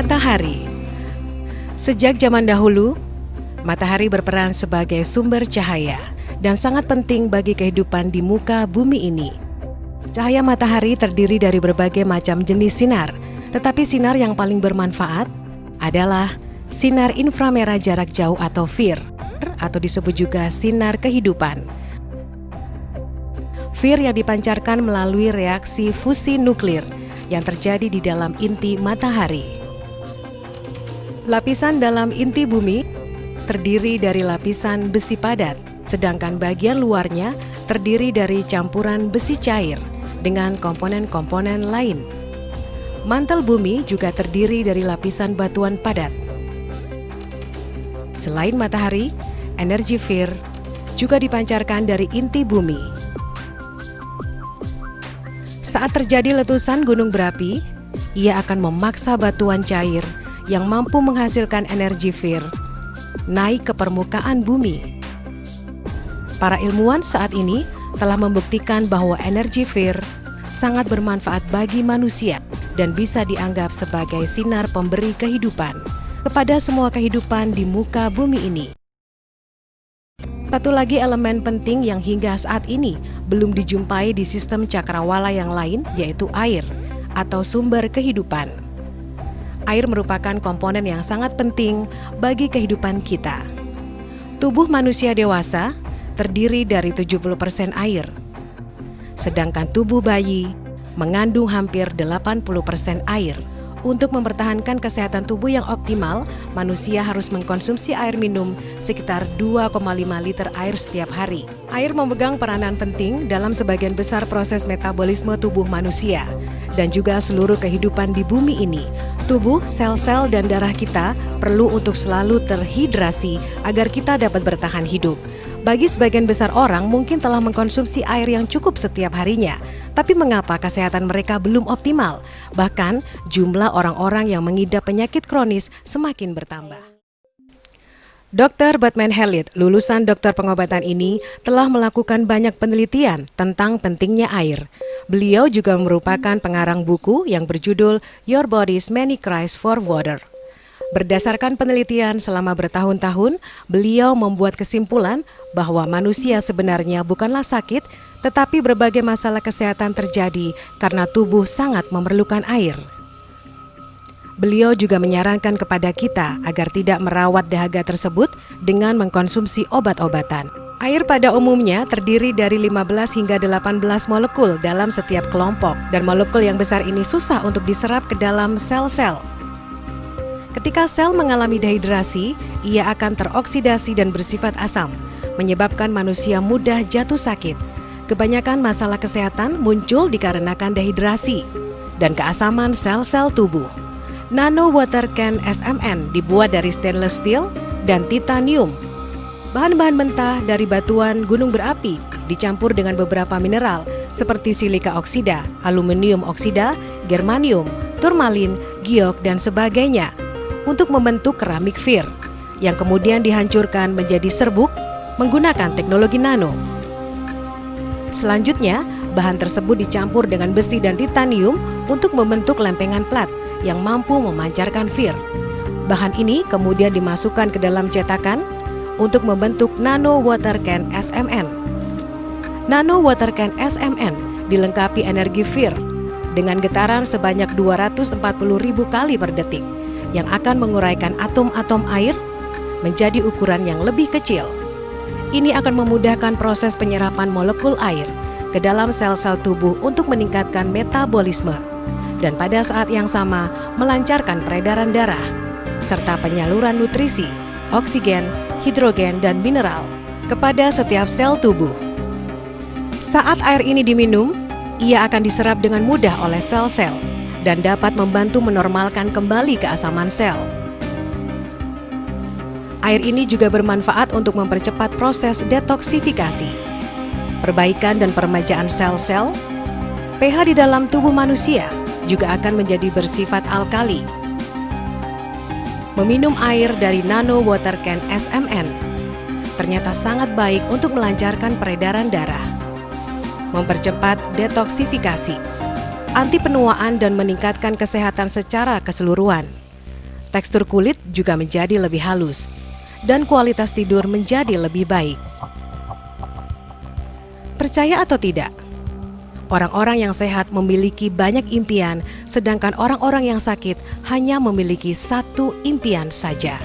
Matahari. Sejak zaman dahulu, matahari berperan sebagai sumber cahaya dan sangat penting bagi kehidupan di muka bumi ini. Cahaya matahari terdiri dari berbagai macam jenis sinar, tetapi sinar yang paling bermanfaat adalah sinar inframerah jarak jauh atau FIR, atau disebut juga sinar kehidupan. FIR yang dipancarkan melalui reaksi fusi nuklir yang terjadi di dalam inti matahari. Lapisan dalam inti bumi terdiri dari lapisan besi padat, sedangkan bagian luarnya terdiri dari campuran besi cair dengan komponen-komponen lain. Mantel bumi juga terdiri dari lapisan batuan padat. Selain matahari, energi FIR juga dipancarkan dari inti bumi. Saat terjadi letusan gunung berapi, ia akan memaksa batuan cair yang mampu menghasilkan energi FIR naik ke permukaan bumi. Para ilmuwan saat ini telah membuktikan bahwa energi FIR sangat bermanfaat bagi manusia dan bisa dianggap sebagai sinar pemberi kehidupan kepada semua kehidupan di muka bumi ini. Satu lagi elemen penting yang hingga saat ini belum dijumpai di sistem cakrawala yang lain, yaitu air atau sumber kehidupan. Air merupakan komponen yang sangat penting bagi kehidupan kita. Tubuh manusia dewasa terdiri dari 70% air, sedangkan tubuh bayi mengandung hampir 80% air. Untuk mempertahankan kesehatan tubuh yang optimal, manusia harus mengkonsumsi air minum sekitar 2,5 liter air setiap hari. Air memegang peranan penting dalam sebagian besar proses metabolisme tubuh manusia dan juga seluruh kehidupan di bumi ini. Tubuh, sel-sel, dan darah kita perlu untuk selalu terhidrasi agar kita dapat bertahan hidup. Bagi sebagian besar orang mungkin telah mengkonsumsi air yang cukup setiap harinya, tapi mengapa kesehatan mereka belum optimal? Bahkan jumlah orang-orang yang mengidap penyakit kronis semakin bertambah. Dr. Batman Halit, lulusan dokter pengobatan ini, telah melakukan banyak penelitian tentang pentingnya air. Beliau juga merupakan pengarang buku yang berjudul Your Body's Many Cries for Water. Berdasarkan penelitian selama bertahun-tahun, beliau membuat kesimpulan bahwa manusia sebenarnya bukanlah sakit, tetapi berbagai masalah kesehatan terjadi karena tubuh sangat memerlukan air. Beliau juga menyarankan kepada kita agar tidak merawat dahaga tersebut dengan mengkonsumsi obat-obatan. Air pada umumnya terdiri dari 15 hingga 18 molekul dalam setiap kelompok, dan molekul yang besar ini susah untuk diserap ke dalam sel-sel. Ketika sel mengalami dehidrasi, ia akan teroksidasi dan bersifat asam, menyebabkan manusia mudah jatuh sakit. Kebanyakan masalah kesehatan muncul dikarenakan dehidrasi dan keasaman sel-sel tubuh. Nano Water Can SMN dibuat dari stainless steel dan titanium. Bahan-bahan mentah dari batuan gunung berapi dicampur dengan beberapa mineral seperti silika oksida, aluminium oksida, germanium, turmalin, giok, dan sebagainya untuk membentuk keramik FIR yang kemudian dihancurkan menjadi serbuk menggunakan teknologi nano. Selanjutnya, bahan tersebut dicampur dengan besi dan titanium untuk membentuk lempengan plat yang mampu memancarkan FIR. Bahan ini kemudian dimasukkan ke dalam cetakan untuk membentuk Nano Water Can SMN. Nano Water Can SMN dilengkapi energi FIR dengan getaran sebanyak 240.000 kali per detik yang akan menguraikan atom-atom air menjadi ukuran yang lebih kecil. Ini akan memudahkan proses penyerapan molekul air ke dalam sel-sel tubuh untuk meningkatkan metabolisme dan pada saat yang sama melancarkan peredaran darah serta penyaluran nutrisi, oksigen, hidrogen, dan mineral kepada setiap sel tubuh. Saat air ini diminum, ia akan diserap dengan mudah oleh sel-sel dan dapat membantu menormalkan kembali keasaman sel. Air ini juga bermanfaat untuk mempercepat proses detoksifikasi, perbaikan dan peremajaan sel-sel. pH di dalam tubuh manusia juga akan menjadi bersifat alkali. Meminum air dari Nano Water Can SMN ternyata sangat baik untuk melancarkan peredaran darah, mempercepat detoksifikasi, anti penuaan, dan meningkatkan kesehatan secara keseluruhan. tekstur kulit juga menjadi lebih halus, dan kualitas tidur menjadi lebih baik. Percaya atau tidak, orang-orang yang sehat memiliki banyak impian, sedangkan orang-orang yang sakit hanya memiliki satu impian saja.